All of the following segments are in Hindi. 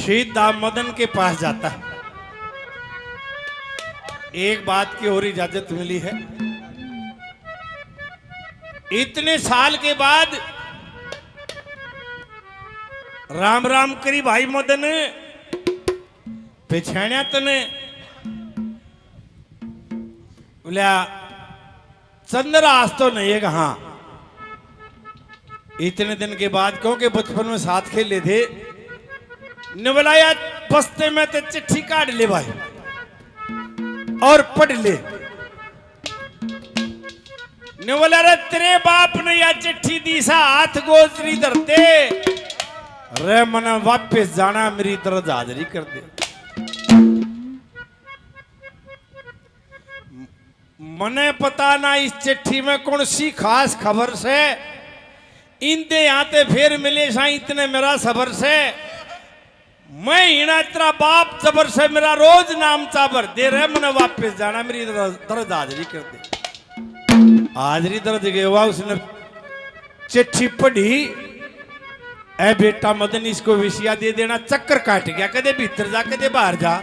सीधा मदन के पास जाता है। एक बात की और इजाजत मिली है, इतने साल के बाद राम राम करी भाई मदन पिछाण्या तने बोलिया चंद्र आज तो नहीं है। हाँ, इतने दिन के बाद क्योंकि बचपन में साथ खेले थे ने बोला यार बस्ते में तो चिट्ठी काट ले भाई और पढ़ ले। ने बोला रे तेरे बाप ने या चिट्ठी दी सा हाथ गोजरी धरते रे मने वापस जाना मेरी तरह हाजिरी कर दे। मने पता ना इस चिट्ठी में कौन सी खास खबर से इंदे आते फिर मिले सा इतने मेरा सबर से मैं हिना तेरा बाप जबर से मेरा रोज नाम चाबर दे रहे मने वापस जाना मेरी दर्द हाजिरी कर दे। हाजिरी दर्द गया उसने चिट्ठी पढ़ी, ए बेटा मदन इसको विषया दे देना। चक्कर काट गया, कदे भीतर जा कदे बाहर जा।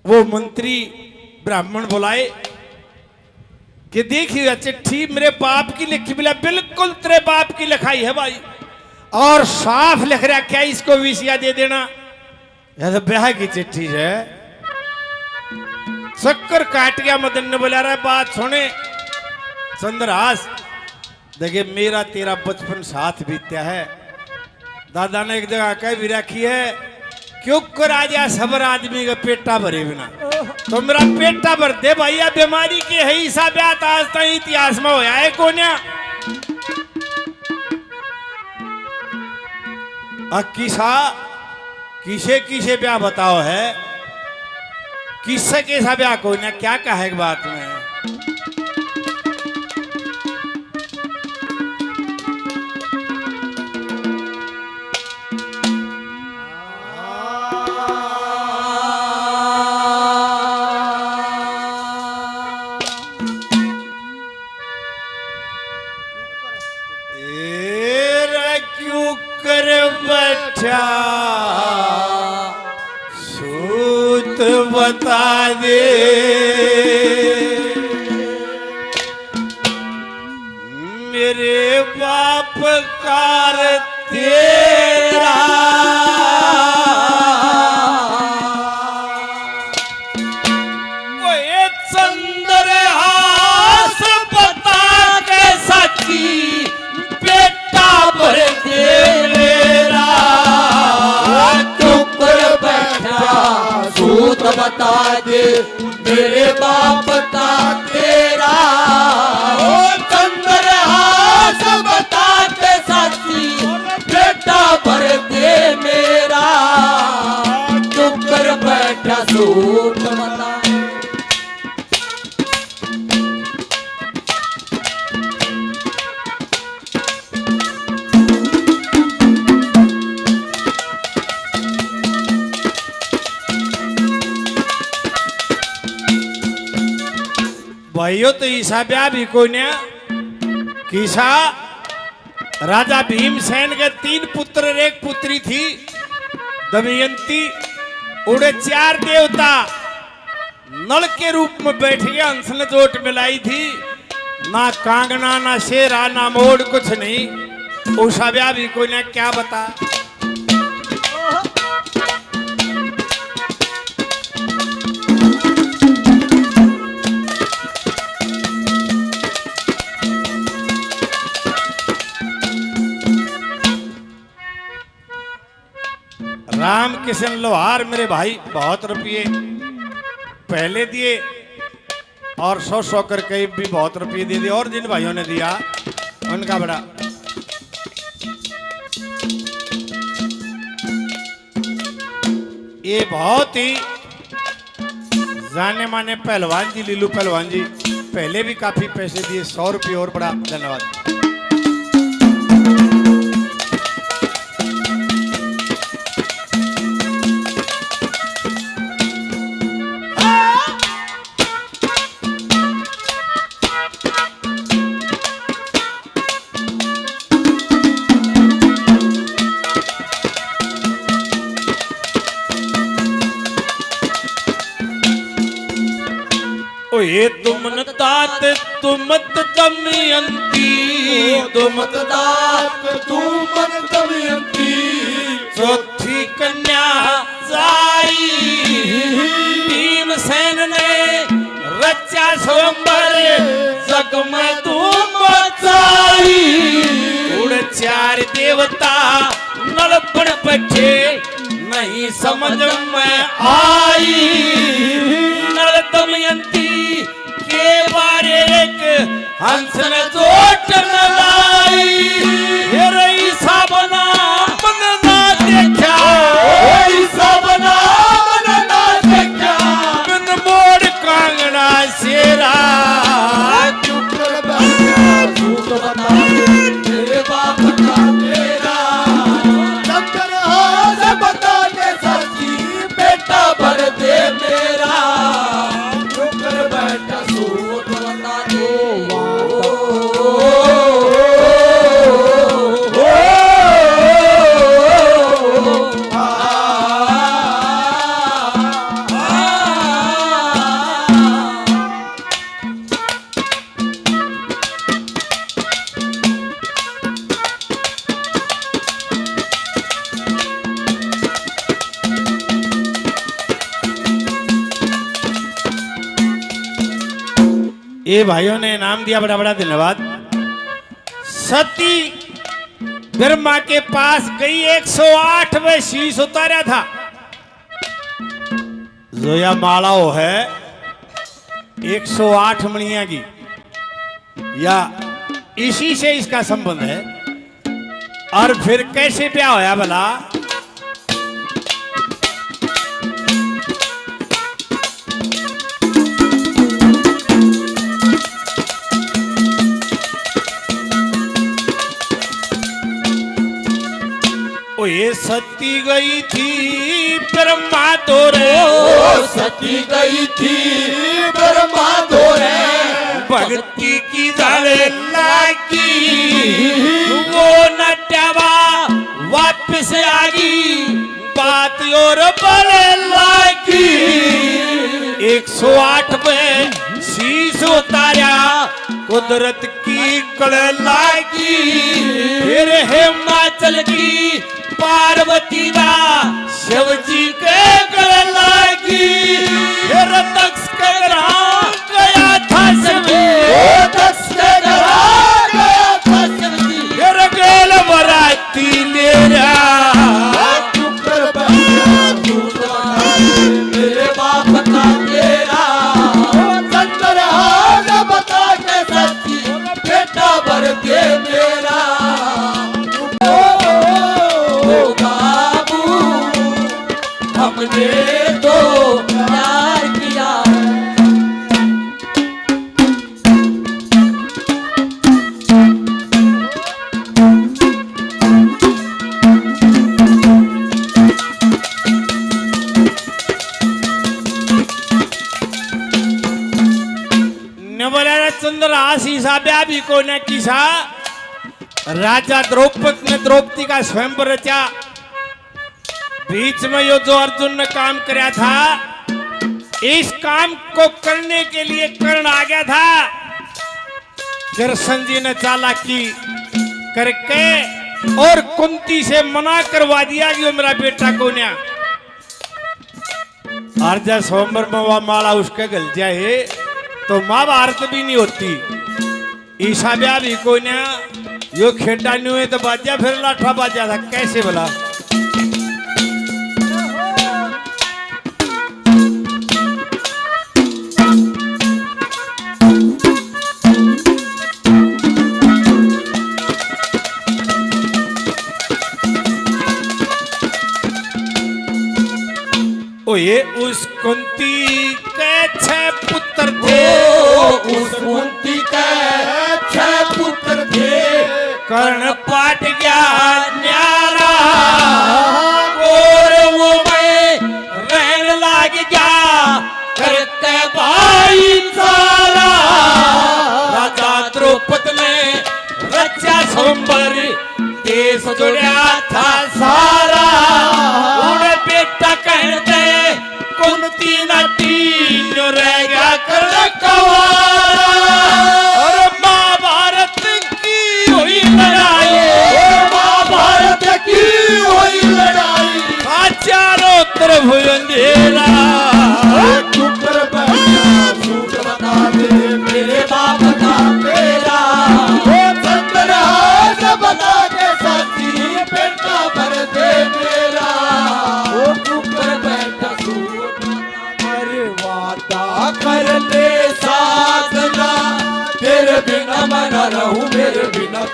वो मंत्री ब्राह्मण बुलाए कि देखिए चिट्ठी मेरे बाप की लिखी। बोला बिल्कुल तेरे बाप की लिखाई है भाई और साफ लिख रहा, क्या इसको विषया दे देना। यह तो ब्याह की चिट्ठी है। चक्कर काट गया मदन ने। बोला रहा बात सुने चंद्रहास, देखिए मेरा तेरा बचपन साथ बीतया है। दादा ने एक जगह कह भी रखी है क्यों कर आ जा सबर आदमी का पेटा भरे बिना, तो मेरा पेटा भर दे भैया। बीमारी के है ईसा ब्याह आज तक इतिहास में होया है कोन्या। किसा किसे किसे ब्याह बताओ है, किससे कैसा ब्याह कोन्या, क्या कहे बात में। सूत बता दे मेरे बाप कार तेरा कोई चंद्रहास बता के सची बेटा भर दे मेरा। सूत बता दे मेरे बाप का तेरा। ओ चंद्रहास बता के साथी बेटा भर दे मेरा। चुप कर बैठा सूत बता। भाइयों तो ईसा ब्याह भी कोई नहीं। किसा राजा भीमसेन के 3 पुत्र और 1 पुत्री थी दमयंती। उड़े 4 देवता नल के रूप में बैठ गया। हंस ने चोट मिलाई थी, ना कांगना ना शेरा ना मोड़ कुछ नहीं। ऊषा ब्याह भी कोई नहीं, क्या बता। राम किशन लोहार मेरे भाई बहुत रुपये पहले दिए और 100 कर कई भी बहुत रुपये दे दिए। और जिन भाइयों ने दिया उनका बड़ा ये बहुत ही जाने माने पहलवान जी, लीलू पहलवान जी पहले भी काफी पैसे दिए। 100 रुपये और बड़ा धन्यवाद। ये तुम न तात तुम दमयंती तुम तात तुम दमयंती चौथी कन्या जाई भीमसेन ने रचा स्वयंवर जग में धूम मचाई उड़ चार देवता नलपण बैठे नहीं समझ में आई नल दमयंती के बारे एक हंस ने चोट न लाई हे रई साबना मन ना देखा सबना मन ना देखा बिन मोड़ कांगना शेरा चुप कर बैठा झूठ बता तेरे बाप का तेरा शंकर हाथ बता के सच्ची बेटा भर दे मेरा चुप कर बैठा झूठ बता दे ये भाइयों ने नाम दिया, बड़ा बड़ा धन्यवाद। सती ब्रह्मा के पास गई 108 में शीश उतारा था। जो यह मालाओ है 108 मणिया की, या इसी से इसका संबंध है। और फिर कैसे ब्याह होया भला? ये सती गई थी ब्रह्मा तोरे सती गई थी ब्रह्मा तोरे भक्ति की जाले लागी वो नट्यावा वापस आ गई बात और बड़े लागी 108 में शीश उतारा कुदरत की कल लागी फिर हिमाचल की पार्वती दा शिव जी के गले लागी फिर दक्ष के ग्राम गया था शिव दक्ष के घर गया था शिव जी फिर गेल बराती मेरा चुप कर बैठा झूठ बता मेरे बाप का तेरा शंकर हाथ बता के सच्ची बेटा भर दे मेरा बाबू हमने तो प्यार किया नवला चंद्र आशीषा ब्याह भी को न किसा राजा द्रौपदी ने द्रौपदी का स्वयंवर रचा। बीच में यो जो अर्जुन ने काम कराया था, इस काम को करने के लिए कर्ण आ गया था। कृष्ण जी ने चालाकी करके और कुंती से मना करवा दिया कि वो मेरा बेटा कोन्या। और जब स्वयंवर में वह माला उसके गल जाए तो महाभारत भी नहीं होती। ईशा ब्याह भी कोन्या यो खेड़ा नहीं हुए तो बाजा फिर लाठा बाजा था कैसे बोला? ओ ये उस कुंती के 6 पुत्र थे उस कुंती के 6 पुत्र थे कर्ण पाट गया न्यारा कौरवों में रहन लाग गया करते भाई सारा। राजा द्रौपदी ने रचा स्वयंवर देश जुड़ा था सारा। उन्हें बेटा कहते कुंती नटी जो रह गया कर्ण का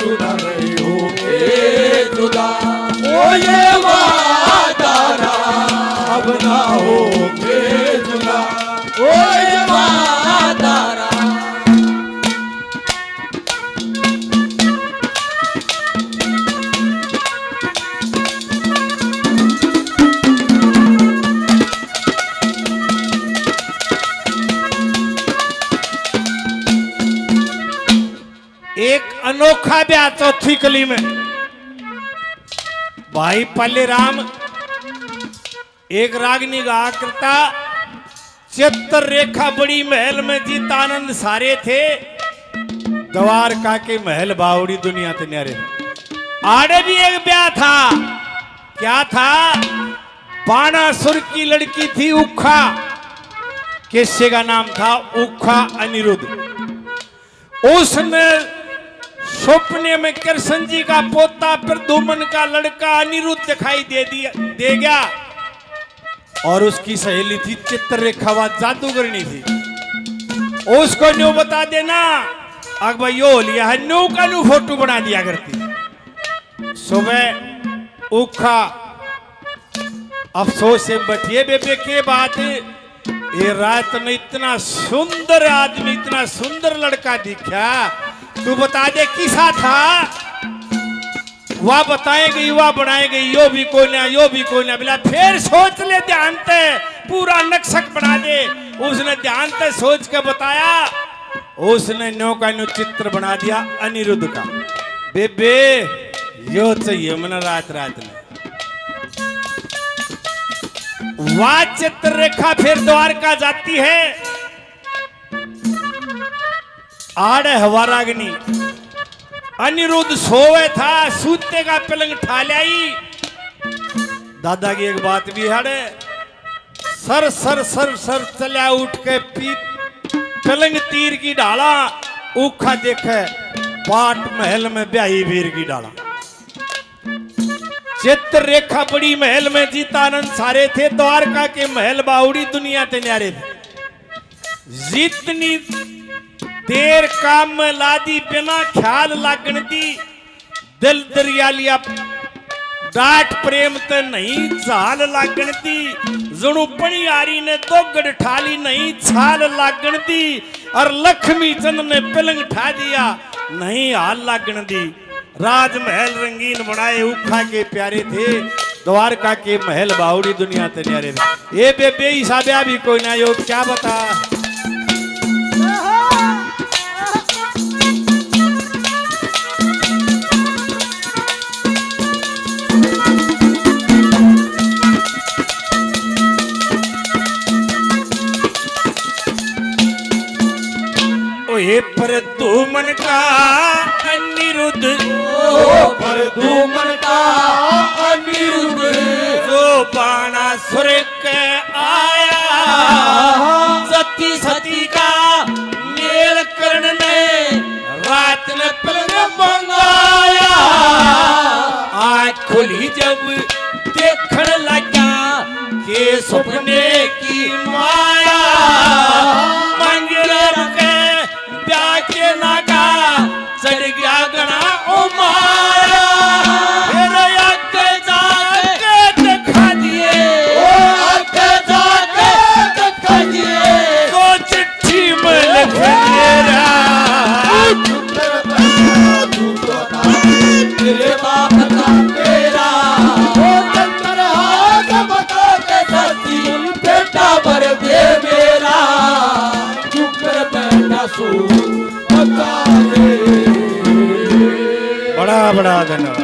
तू न रहोगे जुदा, ओ ये वादा रहा अब ना होगे जुदा, ओ ये वादा रहा। एक अनोखा ब्याह चौथी कली में भाई पल्ले राम एक रागनी गाया करता, चित्र रेखा बड़ी महल में जीत आनंद सारे थे, द्वारका के महल बावड़ी दुनिया ते न्यारे। आड़े भी एक ब्याह था, क्या था? बाणासुर की लड़की थी उखा, किससे का नाम था उखा अनिरुद्ध। उसने सपने में कृष्ण जी का पोता प्रद्युम्न का लड़का अनिरुद्ध दिखाई दे गया, और उसकी सहेली थी चित्ररेखा, वह जादूगरनी थी। उसको न्यू बता देना, अकबर यो लिया है न्यू का न्यू फोटो बना दिया करती। सुबह उखा अफसोस से बैठिए, बेबे के बात ये रात में इतना सुंदर आदमी, इतना सुंदर लड़का दिखा, तू बता दे किसा था? वह बताएगी, वह बनाएगी, यो भी कोई ना, यो भी कोई ना। बोला फिर सोच ले ध्यान से, पूरा नक्शक बना दे। उसने ध्यान से सोच के बताया, उसने न्यो का न्यो चित्र बना दिया अनिरुद्ध का। बेबे यो चाहिए मना रात रात में। वह चित्ररेखा फिर द्वारका जाती है, आड़े हवाराग्नि अनिरुद्ध सोवे था, सूते का पलंग ठा लाई। दादा की एक बात भी है, सर सर सर सर चला उठ के पलंग तीर की डाला, उखा देखे पाट महल में ब्याही वीर की डाला। चित्ररेखा बड़ी महल में जीतानंद सारे थे, द्वारका के महल बावड़ी दुनिया ते न्यारे थे। जितनी देर काम में लादी बिना ख्याल लागण दी, दिल दरिया लिया डाट प्रेम ते नहीं झाल लागण दी। जणु पणियारी ने दोगड़ ठाली नहीं छाल लागण दी, और लक्ष्मी चंद ने पलंग ठा दिया नहीं हाल लागण दी। राजमहल रंगीन बनाए उखा के प्यारे थे, द्वारका के महल बावड़ी दुनिया ते न्यारे थे। ये बेबे हिसाब भी कोई ना, यो क्या बता? ओए प्रद्युम्न का अनिरुद्ध, प्रद्युम्न का अनिरुद्ध, जो बाणासुर के आया, सती सती का मेल कर्ण ने रात ने पलंग मंगाया। आँख खुली जब देखने लगा के सपने की माया, मंगल के ब्याह के नागा चढ़ गया गणा ओ माया। फिर आगे जाके दिखा दिए, आगे जाके दिखा दिए, तो चिट्ठी में लिख दिया, तेरे बाप का तेरा, ओ चंद्र हाथ बता के सती, बेटा भर दे मेरा, चुप बैठा सो बता दे। बड़ा बड़ा धन्यवाद।